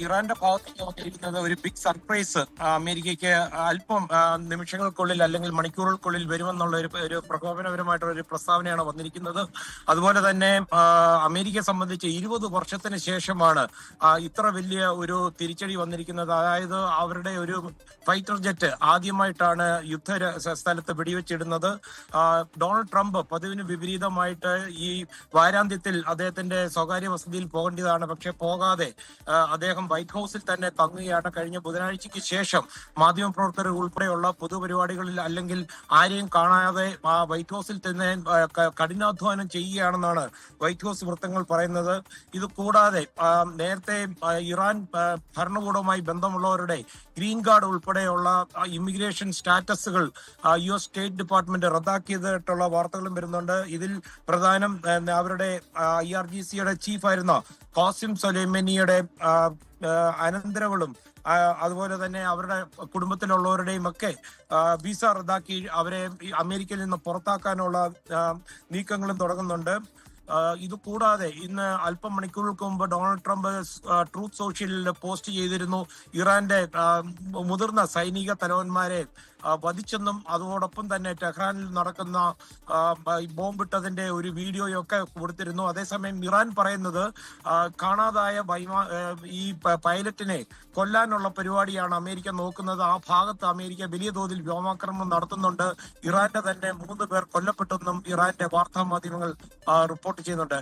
ഇറാന്റെ ഭാഗത്തേക്ക് വന്നിരിക്കുന്നത് ഒരു ബിഗ് സർപ്രൈസ് അമേരിക്കയ്ക്ക് അല്പം നിമിഷങ്ങൾക്കുള്ളിൽ അല്ലെങ്കിൽ മണിക്കൂറുകൾക്കുള്ളിൽ വരുമെന്നുള്ള ഒരു പ്രകോപനപരമായിട്ടുള്ള ഒരു പ്രസ്താവനയാണ് വന്നിരിക്കുന്നത്. അതുപോലെ തന്നെ അമേരിക്കയെ സംബന്ധിച്ച് 20 വർഷത്തിന് ശേഷമാണ് ഇത്ര വലിയ ഒരു തിരിച്ചടി വന്നിരിക്കുന്നത്. അതായത് അവരുടെ ഒരു ഫൈറ്റർ ജെറ്റ് ആദ്യമായിട്ടാണ് യുദ്ധ സ്ഥലത്ത് വെടിവെച്ചിടുന്നത്. ഡൊണാൾഡ് ട്രംപ് പതിവിന് വിപരീതമായിട്ട് ഈ വാരാന്ത്യത്തിൽ അദ്ദേഹത്തിന്റെ സ്വകാര്യ വസതിയിൽ പോകേണ്ടതാണ്, പക്ഷെ പോകാതെ അദ്ദേഹം വൈറ്റ് ഹൗസിൽ തന്നെ തങ്ങുകയാണ്. കഴിഞ്ഞ ബുധനാഴ്ചയ്ക്ക് ശേഷം മാധ്യമപ്രവർത്തകർ ഉൾപ്പെടെയുള്ള പൊതുപരിപാടികളിൽ അല്ലെങ്കിൽ ആരെയും കാണാതെ വൈറ്റ് ഹൗസിൽ തന്നെ കഠിനാധ്വാനം ചെയ്യുകയാണെന്നാണ് വൈറ്റ് ഹൗസ് വൃത്തങ്ങൾ പറയുന്നത്. ഇത് കൂടാതെ നേരത്തെ ഇറാൻ ഭരണകൂടവുമായി ബന്ധമുള്ളവരുടെ ഗ്രീൻ കാർഡ് ഉൾപ്പെടെയുള്ള ഇമിഗ്രേഷൻ സ്റ്റാറ്റസുകൾ US സ്റ്റേറ്റ് ഡിപ്പാർട്ട്മെന്റ് റദ്ദാക്കിയതായിട്ടുള്ള വാർത്തകളും വരുന്നുണ്ട്. ഇതിൽ പ്രധാനം അവരുടെ IRGCയുടെ ചീഫായിരുന്ന ഖാസിം സൊലൈമനിയുടെ അനന്തരവളും അതുപോലെ തന്നെ അവരുടെ കുടുംബത്തിലുള്ളവരുടെയും ഒക്കെ വിസ റദ്ദാക്കി അവരെ അമേരിക്കയിൽ നിന്ന് പുറത്താക്കാനുള്ള നീക്കങ്ങളും തുടങ്ങുന്നുണ്ട്. ഇത് കൂടാതെ ഇന്ന് അല്പം മണിക്കൂറുകൾക്ക് മുമ്പ് ഡൊണാൾഡ് ട്രംപ് ട്രൂത്ത് സോഷ്യലിൽ പോസ്റ്റ് ചെയ്തിരുന്നു ഇറാന്റെ മുതിർന്ന സൈനിക തലവന്മാരെ വധിച്ചെന്നും അതോടൊപ്പം തന്നെ ടെഹ്റാനിൽ നടക്കുന്ന ബോംബിട്ടതിന്റെ ഒരു വീഡിയോയൊക്കെ കൊടുത്തിരുന്നു. അതേസമയം ഇറാൻ പറയുന്നത് കാണാതായ ഈ പൈലറ്റിനെ കൊല്ലാനുള്ള പരിപാടിയാണ് അമേരിക്ക നോക്കുന്നത്. ആ ഭാഗത്ത് അമേരിക്ക വലിയ തോതിൽ വ്യോമാക്രമണം നടത്തുന്നുണ്ട്. ഇറാന്റെ തന്നെ 3 പേർ കൊല്ലപ്പെട്ടെന്നും ഇറാന്റെ വാർത്താ മാധ്യമങ്ങൾ റിപ്പോർട്ട് ചെയ്യുന്നുണ്ട്.